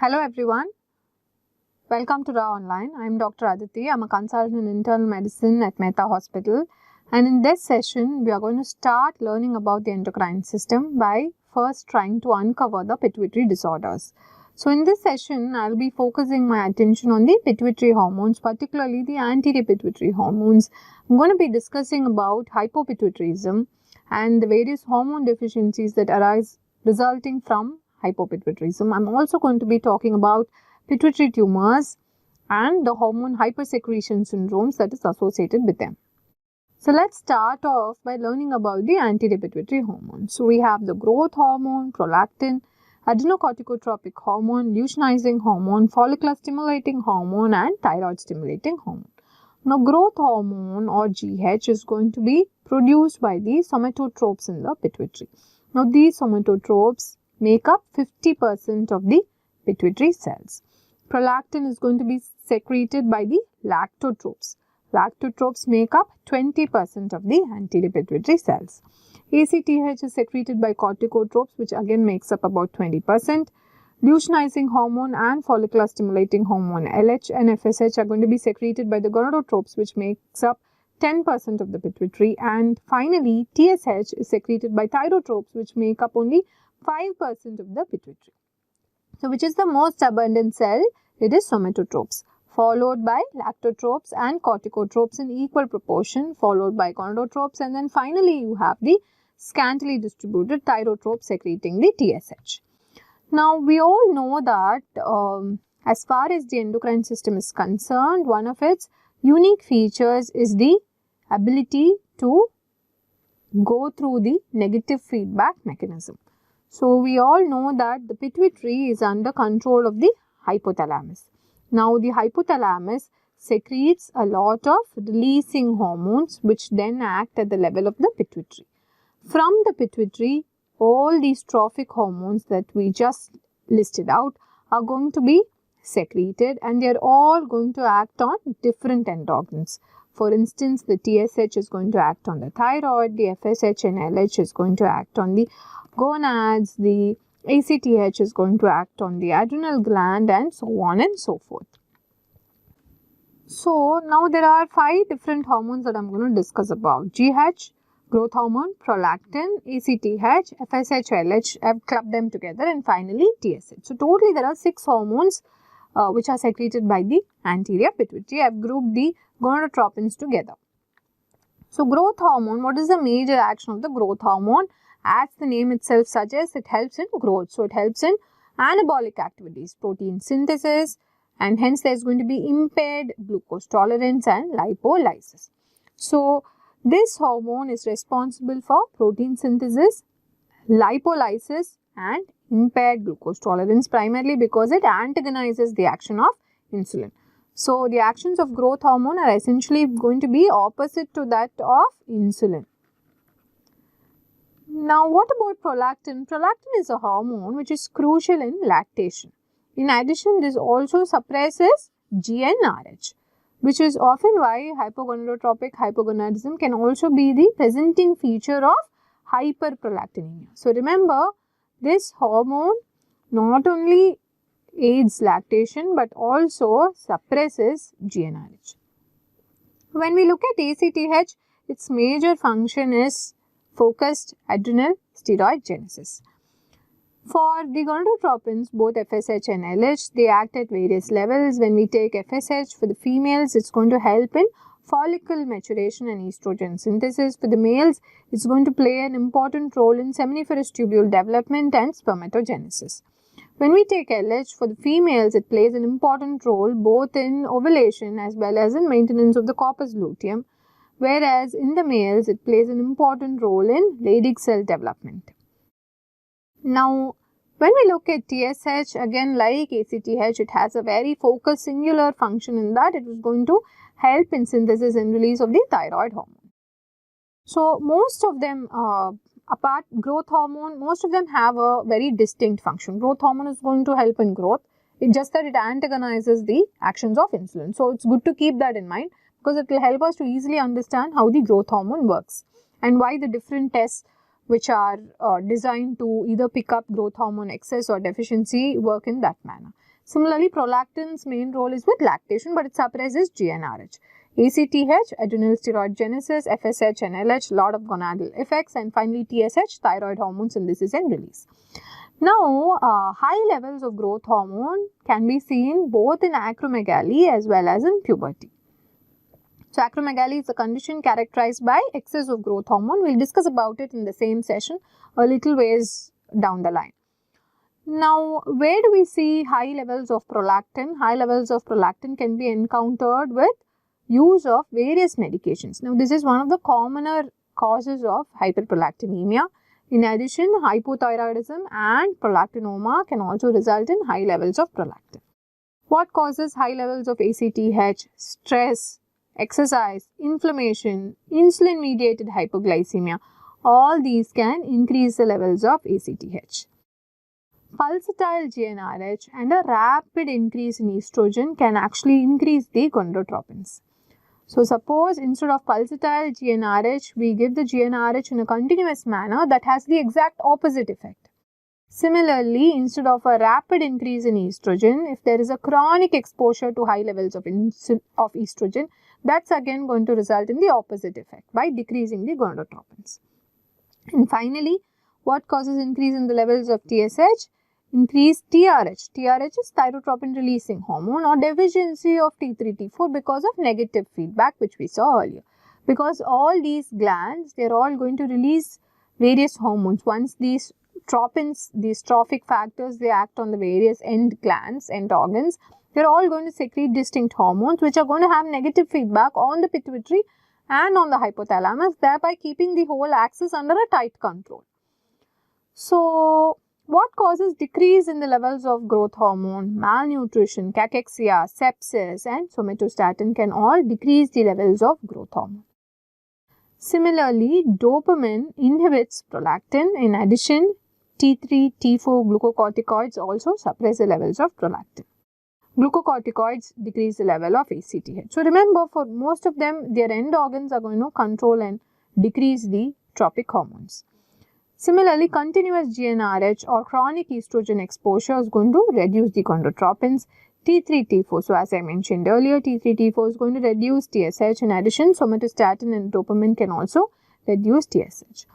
Hello everyone, welcome to Raaonline. I am Dr. Adhiti. I am a consultant in internal medicine at Mehta Hospital, and in this session we are going to start learning about the endocrine system by first trying to uncover the pituitary disorders. So in this session I will be focusing my attention on the pituitary hormones, particularly the anterior pituitary hormones. I am going to be discussing about hypopituitarism and the various hormone deficiencies that arise resulting from hypopituitarism. I am also going to be talking about pituitary tumors and the hormone hypersecretion syndromes that is associated with them. So let's start off by learning about the anterior pituitary hormones. So we have the growth hormone, prolactin, adrenocorticotropic hormone, luteinizing hormone, follicular stimulating hormone and thyroid stimulating hormone. Now growth hormone or GH is going to be produced by the somatotropes in the pituitary. Now these somatotropes make up 50% of the pituitary cells. Prolactin is going to be secreted by the lactotropes. Lactotropes make up 20% of the anterior pituitary cells. ACTH is secreted by corticotropes, which again makes up about 20%. Luteinizing hormone and follicular stimulating hormone LH and FSH are going to be secreted by the gonadotropes, which makes up 10% of the pituitary, and finally TSH is secreted by thyrotropes, which make up only 5% of the pituitary. So which is the most abundant cell? It is somatotropes, followed by lactotropes and corticotropes in equal proportion, followed by gonadotropes, and then finally you have the scantily distributed thyrotropes secreting the TSH. Now we all know that as far as the endocrine system is concerned, one of its unique features is the ability to go through the negative feedback mechanism. So we all know that the pituitary is under control of the hypothalamus. Now the hypothalamus secretes a lot of releasing hormones which then act at the level of the pituitary. From the pituitary, all these trophic hormones that we just listed out are going to be secreted, and they are all going to act on different endocrines. For instance, the TSH is going to act on the thyroid, the FSH and LH is going to act on the gonads, the ACTH is going to act on the adrenal gland, and so on and so forth. So now there are 5 different hormones that I am going to discuss about: GH, growth hormone, prolactin, ACTH, FSH, LH. I have clubbed them together, and finally TSH. So totally there are 6 hormones which are secreted by the anterior pituitary. I have grouped the gonadotropins together. So growth hormone, what is the major action of the growth hormone? As the name itself suggests, it helps in growth. So it helps in anabolic activities, protein synthesis, and hence there is going to be impaired glucose tolerance and lipolysis. So this hormone is responsible for protein synthesis, lipolysis and impaired glucose tolerance, primarily because it antagonizes the action of insulin. So the actions of growth hormone are essentially going to be opposite to that of insulin. Now what about prolactin? Prolactin is a hormone which is crucial in lactation. In addition, this also suppresses GnRH, which is often why hypogonadotropic hypogonadism can also be the presenting feature of hyperprolactinemia. So remember, this hormone not only aids lactation but also suppresses GnRH. When we look at ACTH, its major function is focused adrenal steroid genesis. For the gonadotropins, both FSH and LH, they act at various levels. When we take FSH for the females, it's going to help in follicle maturation and estrogen synthesis. For the males, it's going to play an important role in seminiferous tubule development and spermatogenesis. When we take LH for the females, it plays an important role both in ovulation as well as in maintenance of the corpus luteum, whereas in the males, it plays an important role in Leydig cell development. Now, when we look at TSH, again like ACTH, it has a very focused singular function in that it is going to help in synthesis and release of the thyroid hormone. So, most of them, apart growth hormone, most of them have a very distinct function. Growth hormone is going to help in growth. It's just that it antagonizes the actions of insulin. So, it's good to keep that in mind because it will help us to easily understand how the growth hormone works and why the different tests which are designed to either pick up growth hormone excess or deficiency work in that manner. Similarly, prolactin's main role is with lactation, but it suppresses GnRH. ACTH, adrenal steroid genesis, FSH and LH, lot of gonadal effects, and finally TSH, thyroid hormone synthesis and release. Now, high levels of growth hormone can be seen both in acromegaly as well as in puberty. So, acromegaly is a condition characterized by excess of growth hormone. We will discuss about it in the same session a little ways down the line. Now, where do we see high levels of prolactin? High levels of prolactin can be encountered with use of various medications. Now, this is one of the commoner causes of hyperprolactinemia. In addition, hypothyroidism and prolactinoma can also result in high levels of prolactin. What causes high levels of ACTH? Stress, exercise, inflammation, insulin-mediated hypoglycemia. All these can increase the levels of ACTH. Pulsatile GnRH and a rapid increase in estrogen can actually increase the gonadotropins. So, suppose instead of pulsatile GnRH, we give the GnRH in a continuous manner, that has the exact opposite effect. Similarly, instead of a rapid increase in estrogen, if there is a chronic exposure to high levels of estrogen, that's again going to result in the opposite effect by decreasing the gonadotropins. And finally, what causes increase in the levels of TSH? Increased TRH. TRH is thyrotropin releasing hormone, or deficiency of T3, T4 because of negative feedback which we saw earlier. Because all these glands, they are all going to release various hormones. Once these tropins, these trophic factors, they act on the various end glands, end organs, they are all going to secrete distinct hormones which are going to have negative feedback on the pituitary and on the hypothalamus, thereby keeping the whole axis under a tight control. So, what causes decrease in the levels of growth hormone? Malnutrition, cachexia, sepsis and somatostatin can all decrease the levels of growth hormone. Similarly, dopamine inhibits prolactin. In addition, T3, T4 glucocorticoids also suppress the levels of prolactin. Glucocorticoids decrease the level of ACTH. So, remember, for most of them, their end organs are going to control and decrease the tropic hormones. Similarly, continuous GnRH or chronic estrogen exposure is going to reduce the gonadotropins. T3, T4. So, as I mentioned earlier, T3, T4 is going to reduce TSH. In addition, somatostatin and dopamine can also reduce TSH.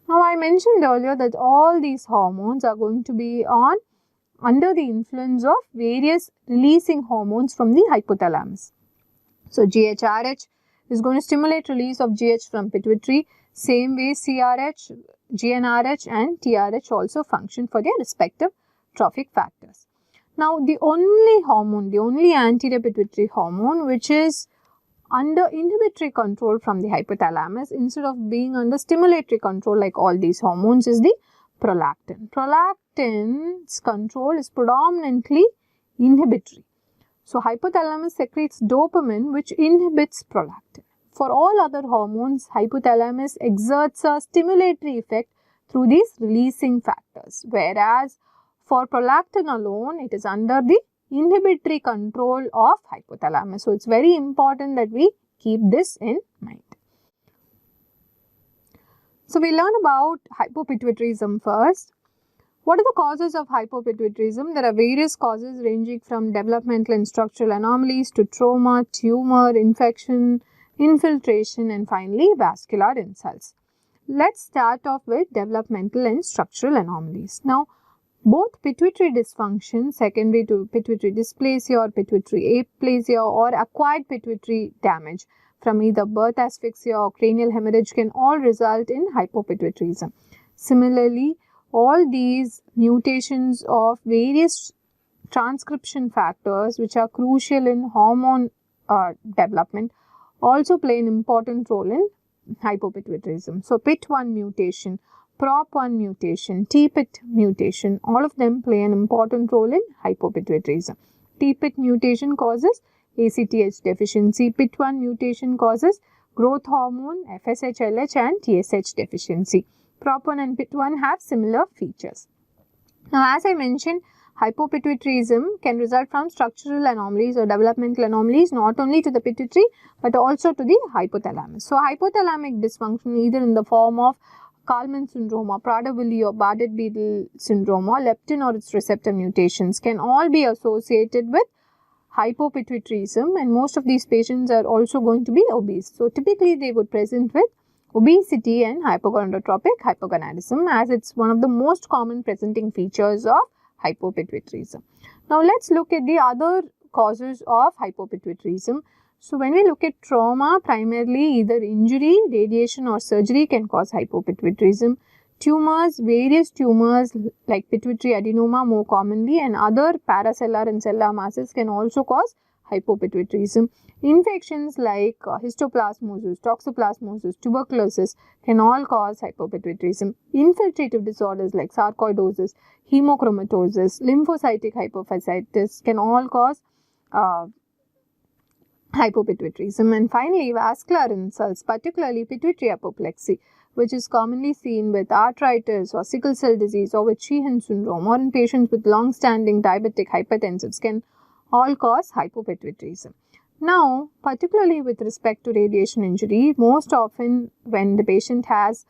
Now, I mentioned earlier that all these hormones are going to be under the influence of various releasing hormones from the hypothalamus. So, GHRH is going to stimulate release of GH from pituitary. Same way, CRH, GnRH and TRH also function for their respective trophic factors. Now, the only hormone, the only anterior pituitary hormone which is under inhibitory control from the hypothalamus instead of being under stimulatory control like all these hormones is the prolactin. Prolactin's control is predominantly inhibitory. So, hypothalamus secretes dopamine which inhibits prolactin. For all other hormones, hypothalamus exerts a stimulatory effect through these releasing factors, whereas for prolactin alone, it is under the inhibitory control of hypothalamus. So, it's very important that we keep this in mind. So, we learn about hypopituitarism first. What are the causes of hypopituitarism? There are various causes ranging from developmental and structural anomalies to trauma, tumor, infection, infiltration and finally vascular insults. Let's start off with developmental and structural anomalies. Now, both pituitary dysfunction, secondary to pituitary dysplasia or pituitary aplasia or acquired pituitary damage from either birth asphyxia or cranial hemorrhage can all result in hypopituitarism. Similarly, all these mutations of various transcription factors which are crucial in hormone development also play an important role in hypopituitarism. So, PIT1 mutation, PROP1 mutation, TPIT mutation, all of them play an important role in hypopituitarism. TPIT mutation causes ACTH deficiency, PIT1 mutation causes growth hormone, FSH, LH and TSH deficiency. PROP1 and PIT1 have similar features. Now, as I mentioned, hypopituitarism can result from structural anomalies or developmental anomalies not only to the pituitary but also to the hypothalamus. So, hypothalamic dysfunction either in the form of Kallmann syndrome or Prader-Willi or Bardet-Biedl syndrome or leptin or its receptor mutations can all be associated with hypopituitarism, and most of these patients are also going to be obese. So, typically they would present with obesity and hypogonadotropic hypogonadism, as it's one of the most common presenting features of hypopituitarism. Now, let's look at the other causes of hypopituitarism. So, when we look at trauma, primarily either injury, radiation or surgery can cause hypopituitarism. Tumors, various tumors like pituitary adenoma more commonly, and other paracellular and sellar masses can also cause hypopituitarism. Infections like histoplasmosis, toxoplasmosis, tuberculosis can all cause hypopituitarism. Infiltrative disorders like sarcoidosis, hemochromatosis, lymphocytic hypophysitis can all cause hypopituitarism. And finally, vascular insults, particularly pituitary apoplexy, which is commonly seen with arthritis or sickle cell disease or with Sheehan syndrome or in patients with long-standing diabetic hypertensives, can all cause hypopituitarism. Now, particularly with respect to radiation injury, most often when the patient has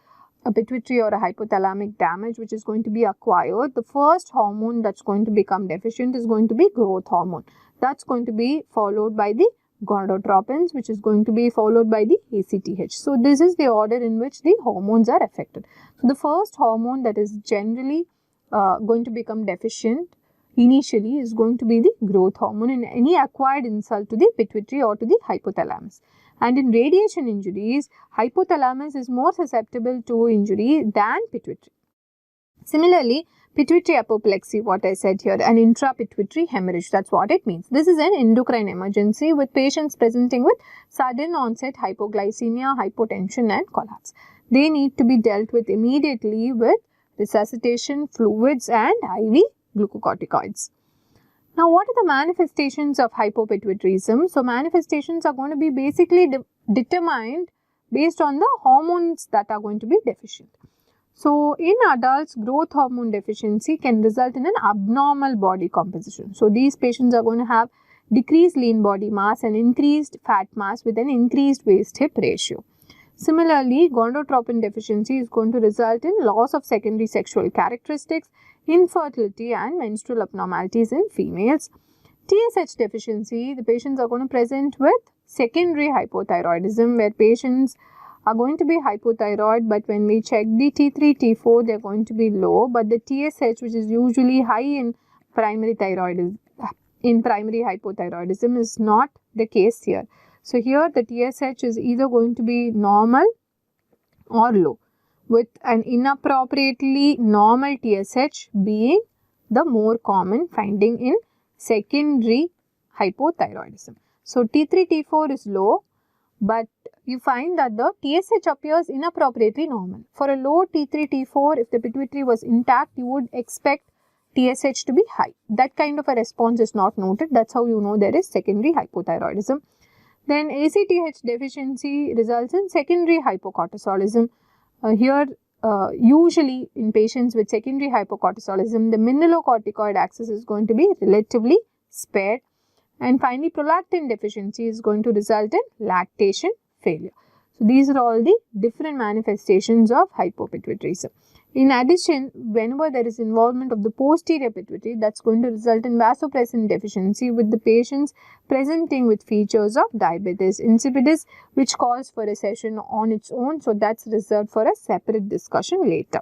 a pituitary or a hypothalamic damage which is going to be acquired, the first hormone that's going to become deficient is going to be growth hormone. That's going to be followed by the gonadotropins, which is going to be followed by the ACTH. So, this is the order in which the hormones are affected. So, the first hormone that is generally going to become deficient initially is going to be the growth hormone in any acquired insult to the pituitary or to the hypothalamus. And in radiation injuries, hypothalamus is more susceptible to injury than pituitary. Similarly, pituitary apoplexy, what I said here, an intrapituitary hemorrhage, that's what it means. This is an endocrine emergency with patients presenting with sudden onset hypoglycemia, hypotension and collapse. They need to be dealt with immediately with resuscitation, fluids and IV glucocorticoids. Now, what are the manifestations of hypopituitarism? So, manifestations are going to be basically determined based on the hormones that are going to be deficient. So, in adults, growth hormone deficiency can result in an abnormal body composition. So, these patients are going to have decreased lean body mass and increased fat mass with an increased waist-hip ratio. Similarly, gonadotropin deficiency is going to result in loss of secondary sexual characteristics, infertility and menstrual abnormalities in females. TSH deficiency, the patients are going to present with secondary hypothyroidism, where patients are going to be hypothyroid, but when we check the T3, T4, they are going to be low, but the TSH, which is usually high in primary thyroidism, in primary hypothyroidism, is not the case here. So, here the TSH is either going to be normal or low, with an inappropriately normal TSH being the more common finding in secondary hypothyroidism. So, T3, T4 is low, but you find that the TSH appears inappropriately normal. For a low T3, T4, if the pituitary was intact, you would expect TSH to be high. That kind of a response is not noted. That's how you know there is secondary hypothyroidism. Then ACTH deficiency results in secondary hypocortisolism. Usually in patients with secondary hypocortisolism, the mineralocorticoid axis is going to be relatively spared. And finally, prolactin deficiency is going to result in lactation failure. So, these are all the different manifestations of hypopituitarism. In addition, whenever there is involvement of the posterior pituitary, that's going to result in vasopressin deficiency with the patients presenting with features of diabetes insipidus, which calls for a session on its own. So, that's reserved for a separate discussion later.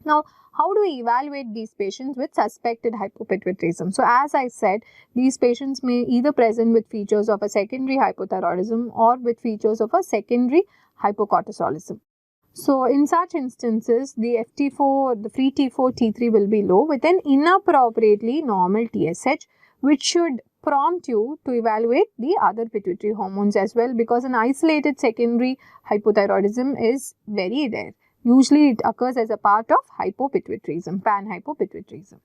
Now, how do we evaluate these patients with suspected hypopituitarism? So, as I said, these patients may either present with features of a secondary hypothyroidism or with features of a secondary hypocortisolism. So, in such instances, the FT4, the free T4, T3 will be low with an inappropriately normal TSH, which should prompt you to evaluate the other pituitary hormones as well, because an isolated secondary hypothyroidism is very rare. Usually, it occurs as a part of hypopituitarism, panhypopituitarism.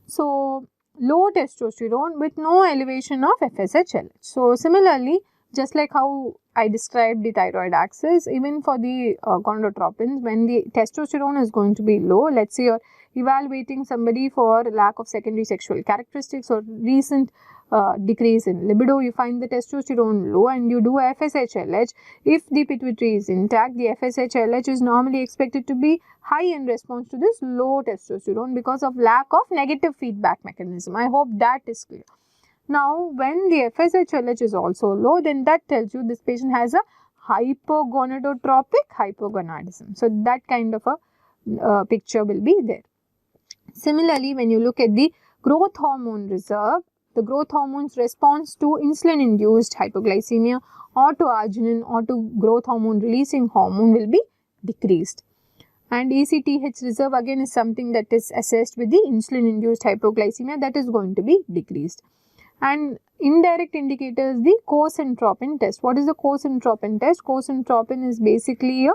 So, low testosterone with no elevation of FSH-LH. So, similarly, just like how I described the thyroid axis, even for the gonadotropins, when the testosterone is going to be low, let's say you're evaluating somebody for lack of secondary sexual characteristics or recent decrease in libido, you find the testosterone low and you do a FSH-LH. If the pituitary is intact, the FSH-LH is normally expected to be high in response to this low testosterone because of lack of negative feedback mechanism. I hope that is clear. Now, when the FSH-LH is also low, then that tells you this patient has a hypogonadotropic hypogonadism. So, that kind of a picture will be there. Similarly, when you look at the growth hormone reserve, the growth hormone's response to insulin-induced hypoglycemia or to arginine or to growth hormone releasing hormone will be decreased. And ACTH reserve again is something that is assessed with the insulin-induced hypoglycemia, that is going to be decreased. And indirect indicators, the cosentropin test. What is the cosentropin test? Cosentropin is basically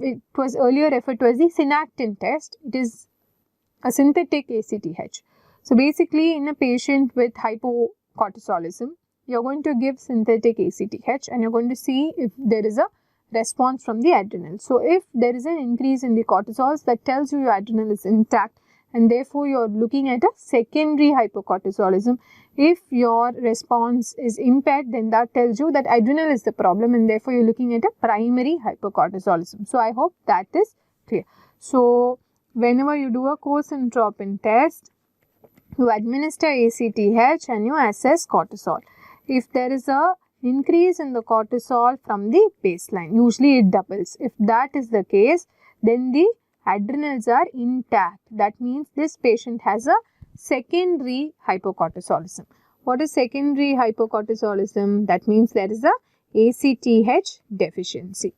it was earlier referred to as the synactin test. It is a synthetic ACTH. So, basically in a patient with hypocortisolism, you are going to give synthetic ACTH and you are going to see if there is a response from the adrenal. So, if there is an increase in the cortisols, that tells you your adrenal is intact and therefore you are looking at a secondary hypocortisolism. If your response is impaired, then that tells you that adrenal is the problem and therefore you are looking at a primary hypocortisolism. So, I hope that is clear. So, whenever you do a cosentropin test, you administer ACTH and you assess cortisol. If there is a increase in the cortisol from the baseline, usually it doubles. If that is the case, then the adrenals are intact. That means this patient has a secondary hypocortisolism. What is secondary hypocortisolism? That means there is a ACTH deficiency.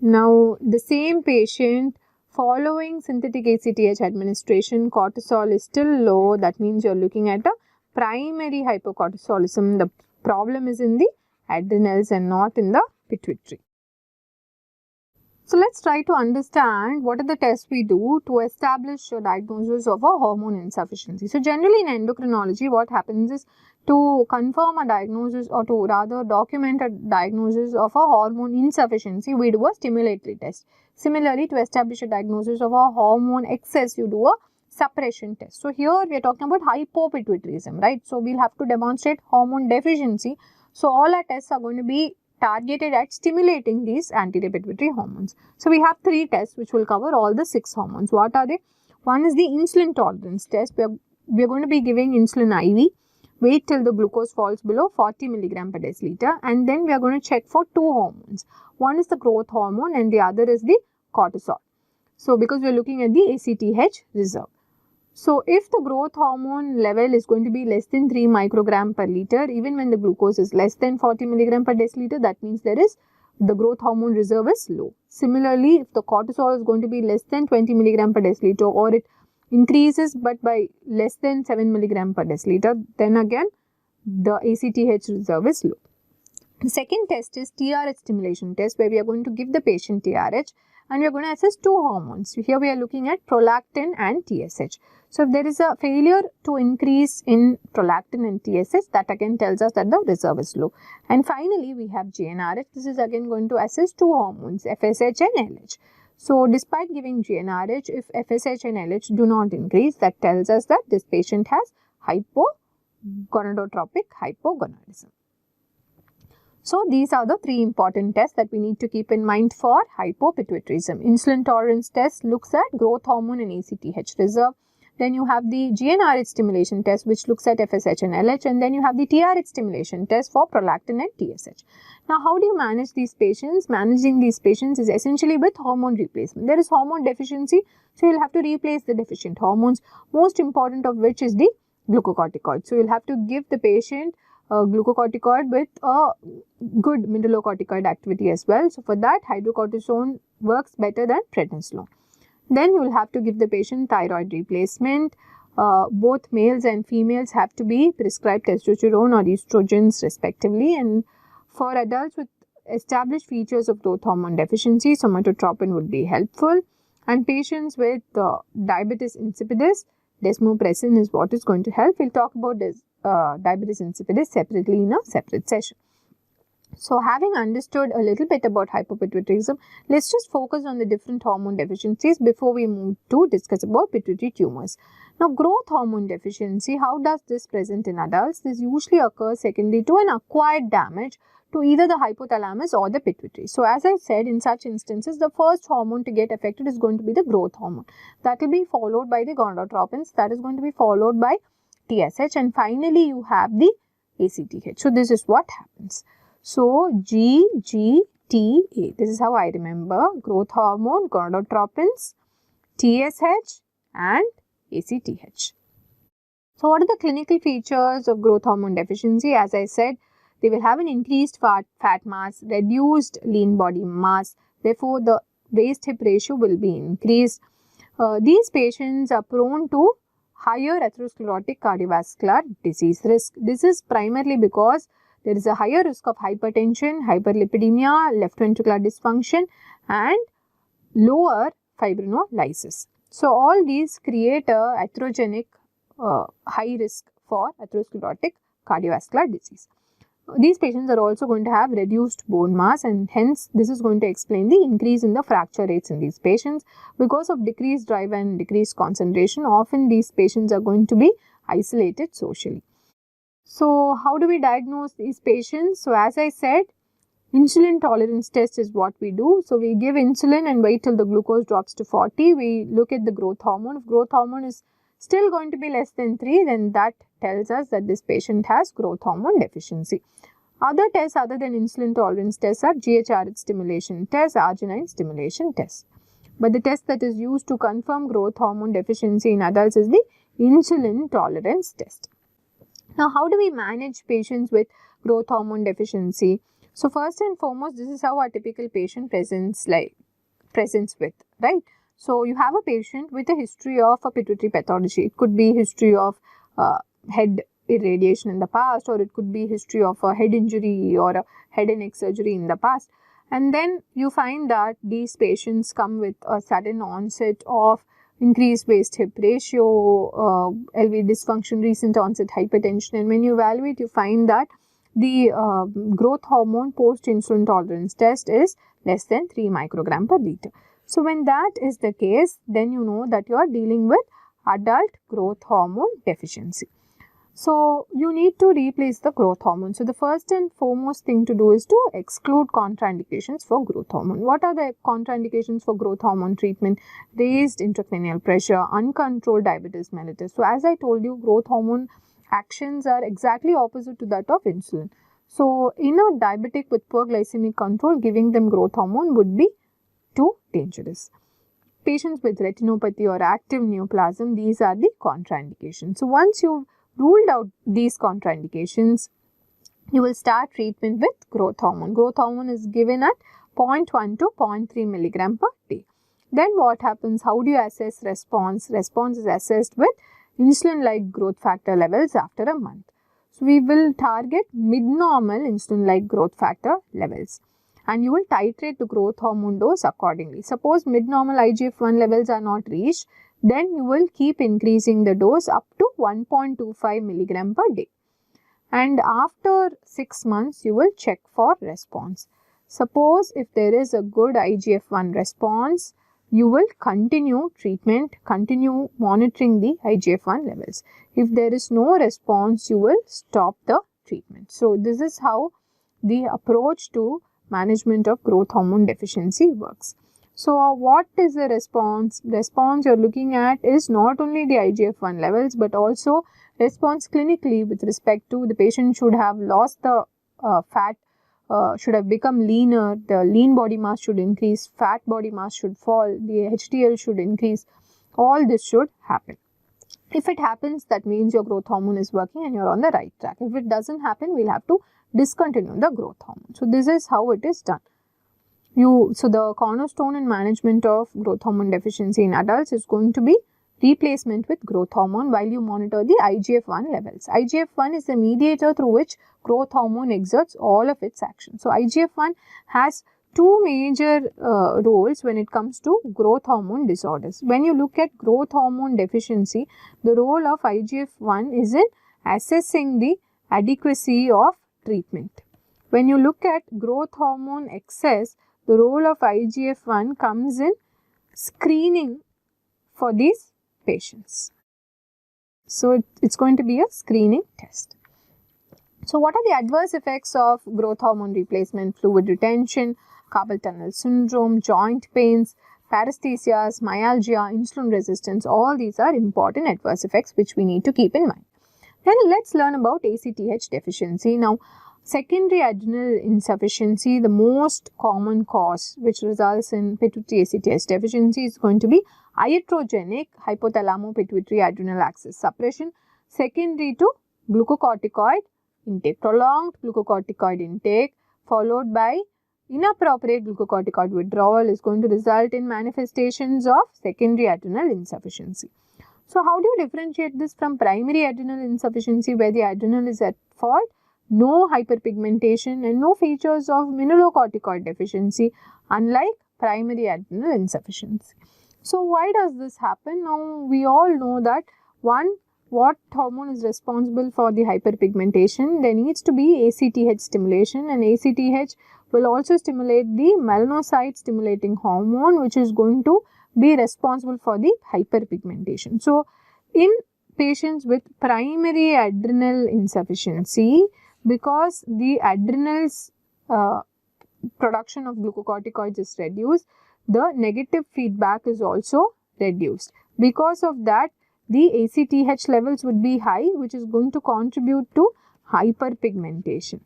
Now, the same patient following synthetic ACTH administration, cortisol is still low. That means you are looking at a primary hypocortisolism. The problem is in the adrenals and not in the pituitary. So, let us try to understand what are the tests we do to establish a diagnosis of a hormone insufficiency. So, generally in endocrinology, what happens is to confirm a diagnosis or to rather document a diagnosis of a hormone insufficiency, we do a stimulatory test. Similarly, to establish a diagnosis of a hormone excess, you do a suppression test. So, here we are talking about hypopituitarism, right? So, we will have to demonstrate hormone deficiency. So, all our tests are going to be targeted at stimulating these anterior pituitary hormones. So, we have 3 tests which will cover all the 6 hormones. What are they? One is the insulin tolerance test. We are going to be giving insulin IV. Wait till the glucose falls below 40 mg per deciliter and then we are going to check for 2 hormones. One is the growth hormone and the other is the cortisol. So, because we are looking at the ACTH reserve. So, if the growth hormone level is going to be less than 3 microgram per liter, even when the glucose is less than 40 mg per deciliter, that means there is the growth hormone reserve is low. Similarly, if the cortisol is going to be less than 20 mg per deciliter or it increases but by less than 7 mg per deciliter, then again the ACTH reserve is low. The second test is TRH stimulation test, where we are going to give the patient TRH and we are going to assess 2 hormones. So, here we are looking at prolactin and TSH. So, if there is a failure to increase in prolactin and TSH, that again tells us that the reserve is low. And finally, we have GnRH. This is again going to assess 2 hormones, FSH and LH. So, despite giving GnRH, if FSH and LH do not increase, that tells us that this patient has hypogonadotropic hypogonadism. So, these are the 3 important tests that we need to keep in mind for hypopituitarism. Insulin tolerance test looks at growth hormone and ACTH reserve. Then you have the GnRH stimulation test which looks at FSH and LH, and then you have the TRH stimulation test for prolactin and TSH. Now, how do you manage these patients? Managing these patients is essentially with hormone replacement. There is hormone deficiency, so you will have to replace the deficient hormones, most important of which is the glucocorticoid. So, you will have to give the patient a glucocorticoid with a good mineralocorticoid activity as well. So, for that hydrocortisone works better than prednisolone. Then you will have to give the patient thyroid replacement. Both males and females have to be prescribed testosterone or estrogens respectively, and for adults with established features of growth hormone deficiency, somatotropin would be helpful, and patients with diabetes insipidus, desmopressin is what is going to help. We will talk about this diabetes insipidus separately in a separate session. So having understood a little bit about hypopituitarism, let's just focus on the different hormone deficiencies before we move to discuss about pituitary tumors. Now, growth hormone deficiency, how does this present in adults? This usually occurs secondary to an acquired damage to either the hypothalamus or the pituitary. So as I said, in such instances, the first hormone to get affected is going to be the growth hormone. That will be followed by the gonadotropins, that is going to be followed by TSH, and finally you have the ACTH. So this is what happens. So, GGTA, this is how I remember: growth hormone, gonadotropins, TSH and ACTH. So, what are the clinical features of growth hormone deficiency? As I said, they will have an increased fat mass, reduced lean body mass, therefore, the waist-hip ratio will be increased. These patients are prone to higher atherosclerotic cardiovascular disease risk. This is primarily because there is a higher risk of hypertension, hyperlipidemia, left ventricular dysfunction and lower fibrinolysis. So, all these create a atherogenic high risk for atherosclerotic cardiovascular disease. These patients are also going to have reduced bone mass, and hence this is going to explain the increase in the fracture rates in these patients. Because of decreased drive and decreased concentration, often these patients are going to be isolated socially. So, how do we diagnose these patients? So, as I said, insulin tolerance test is what we do. So, we give insulin and wait till the glucose drops to 40. We look at the growth hormone. If growth hormone is still going to be less than 3, then that tells us that this patient has growth hormone deficiency. Other tests other than insulin tolerance tests are GHRH stimulation test, arginine stimulation test. But the test that is used to confirm growth hormone deficiency in adults is the insulin tolerance test. Now, how do we manage patients with growth hormone deficiency? So, first and foremost, this is how a typical patient presents with, right? So, you have a patient with a history of a pituitary pathology. It could be history of head irradiation in the past, or it could be history of a head injury or a head and neck surgery in the past. And then you find that these patients come with a sudden onset of increased waist-hip ratio, LV dysfunction, recent onset hypertension, and when you evaluate, you find that the growth hormone post-insulin tolerance test is less than 3 microgram per liter. So, when that is the case, then you know that you are dealing with adult growth hormone deficiency. So, you need to replace the growth hormone. So, the first and foremost thing to do is to exclude contraindications for growth hormone. What are the contraindications for growth hormone treatment? Raised intracranial pressure, uncontrolled diabetes mellitus. So, as I told you, growth hormone actions are exactly opposite to that of insulin. So, in a diabetic with poor glycemic control, giving them growth hormone would be too dangerous. Patients with retinopathy or active neoplasm, these are the contraindications. So, once you ruled out these contraindications, you will start treatment with growth hormone. Growth hormone is given at 0.1 to 0.3 milligram per day. Then what happens? How do you assess response? Response is assessed with insulin-like growth factor levels after a month. So, we will target mid-normal insulin-like growth factor levels, and you will titrate the growth hormone dose accordingly. Suppose mid-normal IGF-1 levels are not reached, then you will keep increasing the dose up to 1.25 milligram per day. And after 6 months, you will check for response. Suppose if there is a good IGF-1 response, you will continue treatment, continue monitoring the IGF-1 levels. If there is no response, you will stop the treatment. So, this is how the approach to management of growth hormone deficiency works. So, what is the response? Response you are looking at is not only the IGF-1 levels, but also response clinically with respect to the patient should have lost the fat, should have become leaner, the lean body mass should increase, fat body mass should fall, the HDL should increase. All this should happen. If it happens, that means your growth hormone is working and you are on the right track. If it doesn't happen, we will have to discontinue the growth hormone. So, this is how it is done. So, the cornerstone in management of growth hormone deficiency in adults is going to be replacement with growth hormone while you monitor the IGF-1 levels. IGF-1 is the mediator through which growth hormone exerts all of its action. So, IGF-1 has two major roles when it comes to growth hormone disorders. When you look at growth hormone deficiency, the role of IGF-1 is in assessing the adequacy of treatment. when you look at growth hormone excess, the role of IGF-1 comes in screening for these patients. So, it's going to be a screening test. So, what are the adverse effects of growth hormone replacement? Fluid retention, carpal tunnel syndrome, joint pains, paresthesias, myalgia, insulin resistance, all these are important adverse effects which we need to keep in mind. Then let's learn about ACTH deficiency. Now, secondary adrenal insufficiency, the most common cause which results in pituitary ACTH deficiency is going to be iatrogenic hypothalamo-pituitary adrenal axis suppression secondary to glucocorticoid intake. Prolonged glucocorticoid intake followed by inappropriate glucocorticoid withdrawal is going to result in manifestations of secondary adrenal insufficiency. So, how do you differentiate this from primary adrenal insufficiency where the adrenal is at fault? No hyperpigmentation and no features of mineralocorticoid deficiency unlike primary adrenal insufficiency. So, why does this happen? Now, we all know that what hormone is responsible for the hyperpigmentation? There needs to be ACTH stimulation, and ACTH will also stimulate the melanocyte stimulating hormone which is going to be responsible for the hyperpigmentation. So, in patients with primary adrenal insufficiency, because the adrenals production of glucocorticoids is reduced, the negative feedback is also reduced. Because of that, the ACTH levels would be high, which is going to contribute to hyperpigmentation.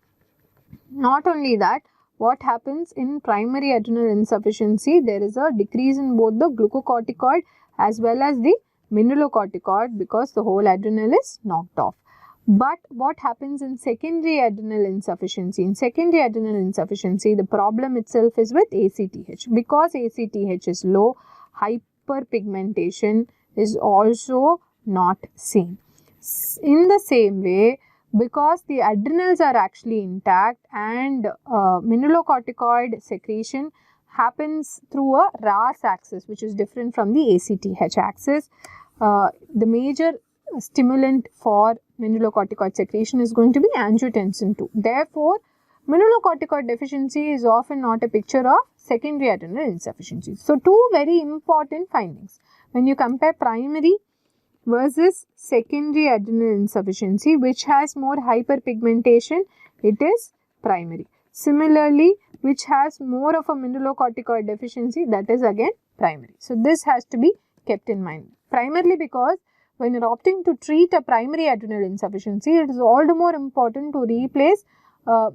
Not only that, what happens in primary adrenal insufficiency, there is a decrease in both the glucocorticoid as well as the mineralocorticoid because the whole adrenal is knocked off. But what happens in secondary adrenal insufficiency? In secondary adrenal insufficiency, the problem itself is with ACTH. Because ACTH is low, hyperpigmentation is also not seen. In the same way, because the adrenals are actually intact and mineralocorticoid secretion happens through a RAS axis which is different from the ACTH axis, the major stimulant for mineralocorticoid secretion is going to be angiotensin 2. Therefore, mineralocorticoid deficiency is often not a picture of secondary adrenal insufficiency. So, two very important findings. When you compare primary versus secondary adrenal insufficiency, which has more hyperpigmentation, it is primary. Similarly, which has more of a mineralocorticoid deficiency, that is again primary. So, this has to be kept in mind. Primarily because when you are opting to treat a primary adrenal insufficiency, it is all the more important to replace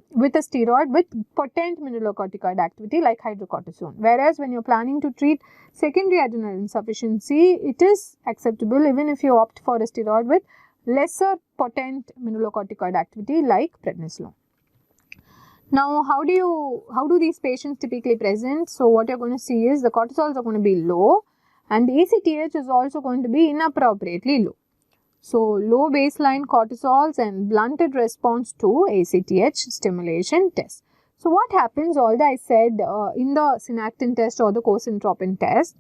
with a steroid with potent mineralocorticoid activity like hydrocortisone. Whereas, when you are planning to treat secondary adrenal insufficiency, it is acceptable even if you opt for a steroid with lesser potent mineralocorticoid activity like prednisolone. Now, how do these patients typically present? So, what you are going to see is the cortisols are going to be low and the ACTH is also going to be inappropriately low. So, low baseline cortisols and blunted response to ACTH stimulation test. So, what happens, although I said in the synactin test or the cosintropin test,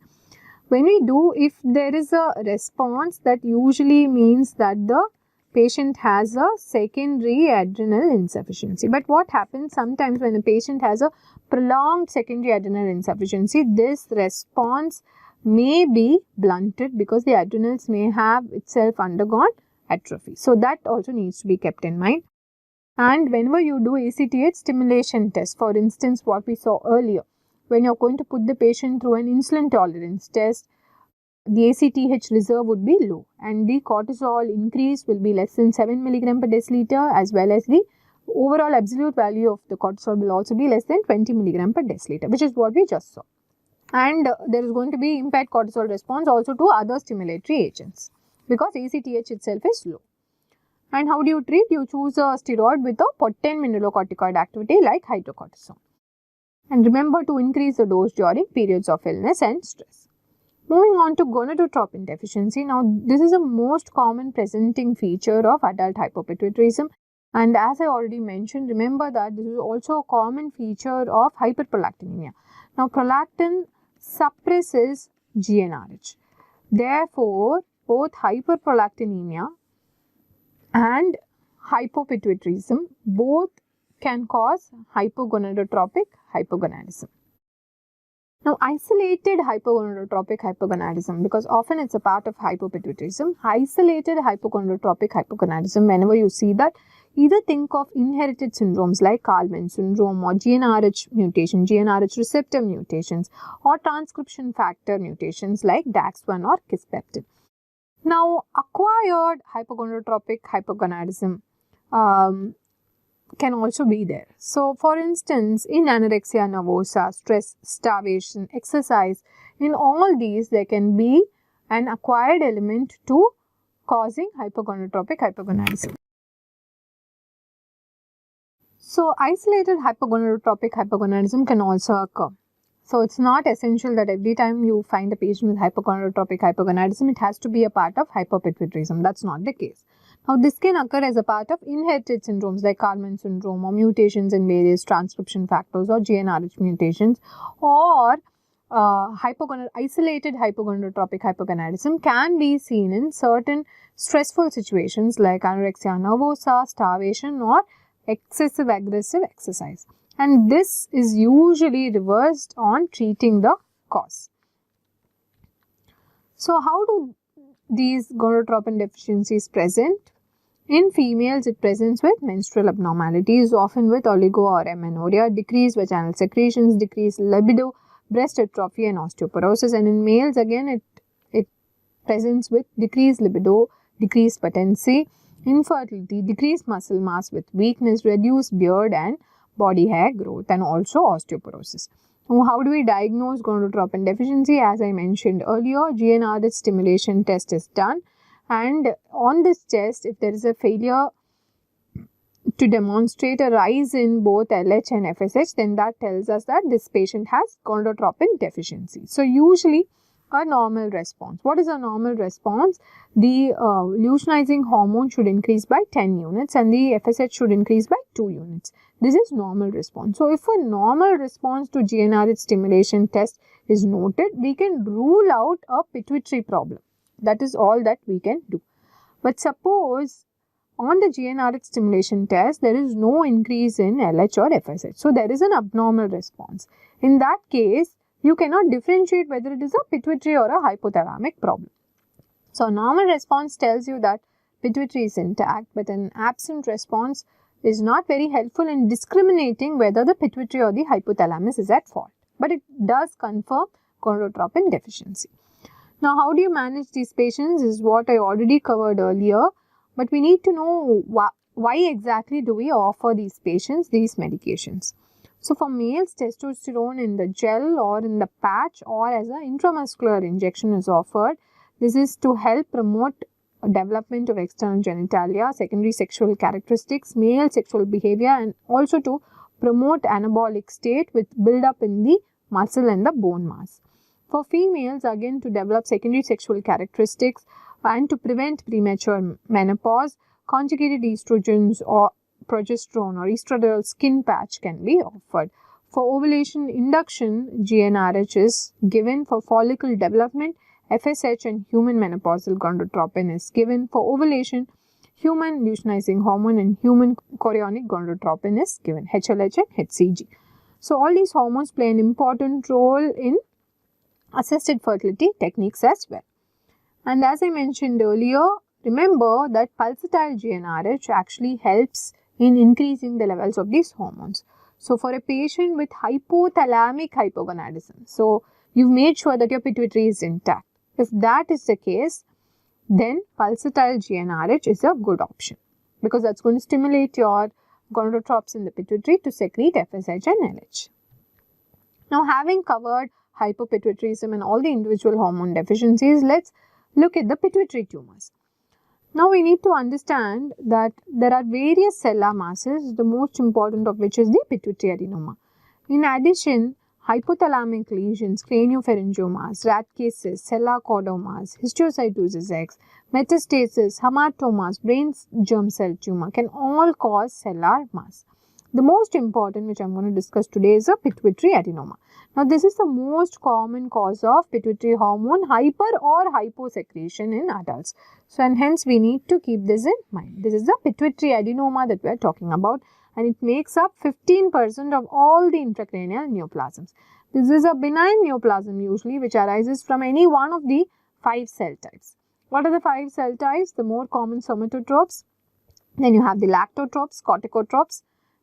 when we do, if there is a response, that usually means that the patient has a secondary adrenal insufficiency. But what happens sometimes when a patient has a prolonged secondary adrenal insufficiency, this response may be blunted because the adrenals may have itself undergone atrophy. So, that also needs to be kept in mind. And whenever you do ACTH stimulation test, for instance, what we saw earlier, when you are going to put the patient through an insulin tolerance test, the ACTH reserve would be low and the cortisol increase will be less than 7 mg per deciliter, as well as the overall absolute value of the cortisol will also be less than 20 mg per deciliter, which is what we just saw. And there is going to be impaired cortisol response also to other stimulatory agents because ACTH itself is low. And how do you treat? You choose a steroid with a potent mineralocorticoid activity like hydrocortisone. And remember to increase the dose during periods of illness and stress. Moving on to gonadotropin deficiency. Now, this is a most common presenting feature of adult hypopituitarism. And as I already mentioned, remember that this is also a common feature of hyperprolactinemia. Now, prolactin suppresses GnRH. Therefore, both hyperprolactinemia and hypopituitarism both can cause hypogonadotropic hypogonadism. Now, isolated hypogonadotropic hypogonadism, because often it's a part of hypopituitarism, isolated hypogonadotropic hypogonadism, whenever you see that, either think of inherited syndromes like Kallmann syndrome or GnRH mutation, GnRH receptor mutations, or transcription factor mutations like DAX1 or Kispeptin. Now, acquired hypogonadotropic hypogonadism can also be there. So, for instance, in anorexia nervosa, stress, starvation, exercise, in all these there can be an acquired element to causing hypogonadotropic hypogonadism. So, isolated hypogonadotropic hypogonadism can also occur. So, it's not essential that every time you find a patient with hypogonadotropic hypogonadism, it has to be a part of hypopituitarism. That's not the case. Now, this can occur as a part of inherited syndromes like Kallmann syndrome or mutations in various transcription factors or GnRH mutations, or isolated hypogonadotropic hypogonadism can be seen in certain stressful situations like anorexia nervosa, starvation, or excessive aggressive exercise. And this is usually reversed on treating the cause. So, how do these gonadotropin deficiencies present? In females, it presents with menstrual abnormalities, often with oligo or amenorrhea, decreased vaginal secretions, decreased libido, breast atrophy and osteoporosis. And in males, again, it presents with decreased libido, decreased potency, infertility, decreased muscle mass with weakness, reduced beard and body hair growth, and also osteoporosis. Now, how do we diagnose gonadotropin deficiency? As I mentioned earlier, GnRH stimulation test is done, and on this test, if there is a failure to demonstrate a rise in both LH and FSH, then that tells us that this patient has gonadotropin deficiency. So, usually a normal response. What is a normal response? The luteinizing hormone should increase by 10 units and the FSH should increase by 2 units. This is normal response. So, if a normal response to GnRH stimulation test is noted, we can rule out a pituitary problem. That is all that we can do. But suppose on the GnRH stimulation test, there is no increase in LH or FSH. So, there is an abnormal response. In that case, you cannot differentiate whether it is a pituitary or a hypothalamic problem. So, a normal response tells you that pituitary is intact, but an absent response is not very helpful in discriminating whether the pituitary or the hypothalamus is at fault. But it does confirm gonadotropin deficiency. Now, how do you manage these patients is what I already covered earlier, but we need to know why exactly do we offer these patients these medications. So, for males, testosterone in the gel or in the patch or as an intramuscular injection is offered. This is to help promote development of external genitalia, secondary sexual characteristics, male sexual behavior, and also to promote anabolic state with build-up in the muscle and the bone mass. For females, again, to develop secondary sexual characteristics and to prevent premature menopause, conjugated estrogens or progesterone or estradiol skin patch can be offered. For ovulation induction, GnRH is given. For follicle development, FSH and human menopausal gonadotropin is given. For ovulation, human luteinizing hormone and human chorionic gonadotropin is given, HLH and HCG. So, all these hormones play an important role in assisted fertility techniques as well. And as I mentioned earlier, remember that pulsatile GnRH actually helps in increasing the levels of these hormones. So, for a patient with hypothalamic hypogonadism, so you've made sure that your pituitary is intact. If that is the case, then pulsatile GnRH is a good option because that's going to stimulate your gonadotropes in the pituitary to secrete FSH and LH. Now, having covered hypopituitarism and all the individual hormone deficiencies, let's look at the pituitary tumors. Now, we need to understand that there are various Sellar masses, the most important of which is the pituitary adenoma. In addition, hypothalamic lesions, craniopharyngiomas, rat cases, Sellar chordomas, histiocytosis X, metastasis, hematomas, brain germ cell tumor can all cause Sellar mass. The most important, which I am going to discuss today, is a pituitary adenoma. Now, this is the most common cause of pituitary hormone hyper or hyposecretion in adults. So, and hence we need to keep this in mind. This is the pituitary adenoma that we are talking about, and it makes up 15% of all the intracranial neoplasms. This is a benign neoplasm usually which arises from any one of the 5 cell types. What are the 5 cell types? The more common somatotropes, then you have the lactotropes, corticotropes,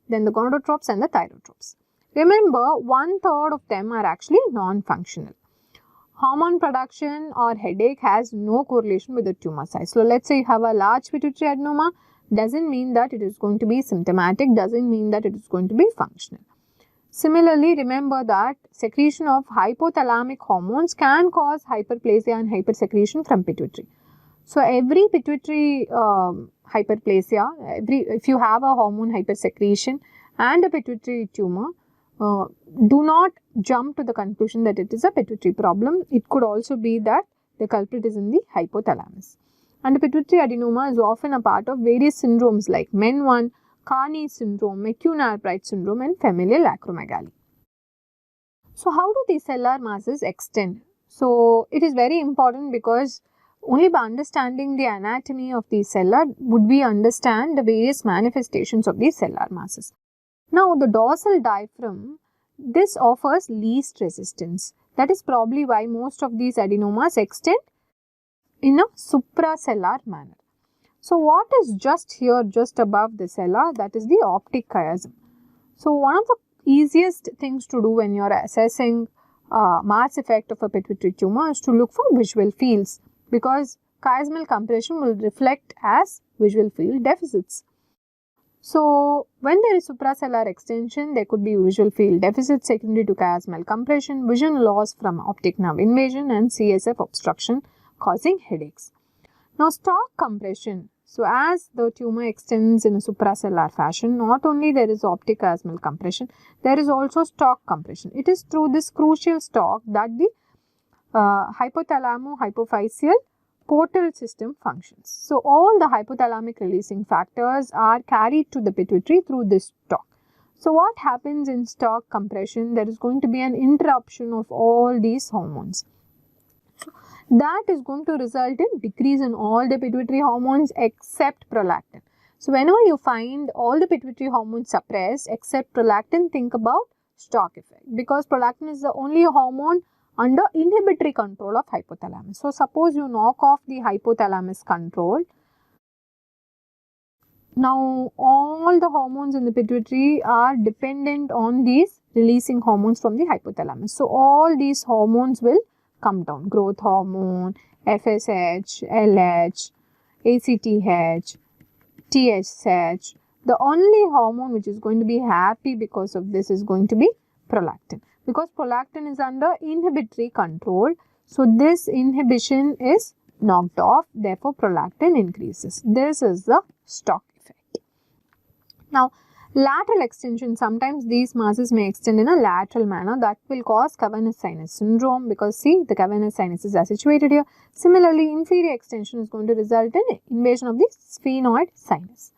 then the gonadotropes and the thyrotropes. Remember, 1/3 of them are actually non-functional. Hormone production or headache has no correlation with the tumor size. So, let's say you have a large pituitary adenoma, doesn't mean that it is going to be symptomatic, doesn't mean that it is going to be functional. Similarly, remember that secretion of hypothalamic hormones can cause hyperplasia and hypersecretion from pituitary. So, every pituitary hyperplasia, if you have a hormone hypersecretion and a pituitary tumor, do not jump to the conclusion that it is a pituitary problem. It could also be that the culprit is in the hypothalamus. And the pituitary adenoma is often a part of various syndromes like MEN1, Carney syndrome, McCune-Albright syndrome and familial acromegaly. So, how do these cellular masses extend? So, it is very important because only by understanding the anatomy of the cellular would we understand the various manifestations of these cellular masses. Now, the dorsal diaphragm, this offers least resistance. That is probably why most of these adenomas extend in a supracellular manner. So, what is just here, just above the cella? That is the optic chiasm. So, one of the easiest things to do when you are assessing mass effect of a pituitary tumor is to look for visual fields, because chiasmal compression will reflect as visual field deficits. So, when there is supracellular extension, there could be visual field deficit secondary to chiasmal compression, vision loss from optic nerve invasion and CSF obstruction causing headaches. Now, stalk compression. So, as the tumor extends in a supracellular fashion, not only there is optic chiasmal compression, there is also stalk compression. It is through this crucial stalk that the hypothalamo-hypophyseal portal system functions. So, all the hypothalamic releasing factors are carried to the pituitary through this stalk. So, what happens in stalk compression? There is going to be an interruption of all these hormones. That is going to result in decrease in all the pituitary hormones except prolactin. So, whenever you find all the pituitary hormones suppressed except prolactin, think about stalk effect, because prolactin is the only hormone under inhibitory control of hypothalamus. So, suppose you knock off the hypothalamus control. Now, all the hormones in the pituitary are dependent on these releasing hormones from the hypothalamus. So, all these hormones will come down. Growth hormone, FSH, LH, ACTH, TSH. The only hormone which is going to be happy because of this is going to be prolactin, because prolactin is under inhibitory control. So, this inhibition is knocked off, therefore, prolactin increases. This is the stalk effect. Now, lateral extension, sometimes these masses may extend in a lateral manner, that will cause cavernous sinus syndrome, because see, the cavernous sinuses are situated here. Similarly, inferior extension is going to result in invasion of the sphenoid sinus.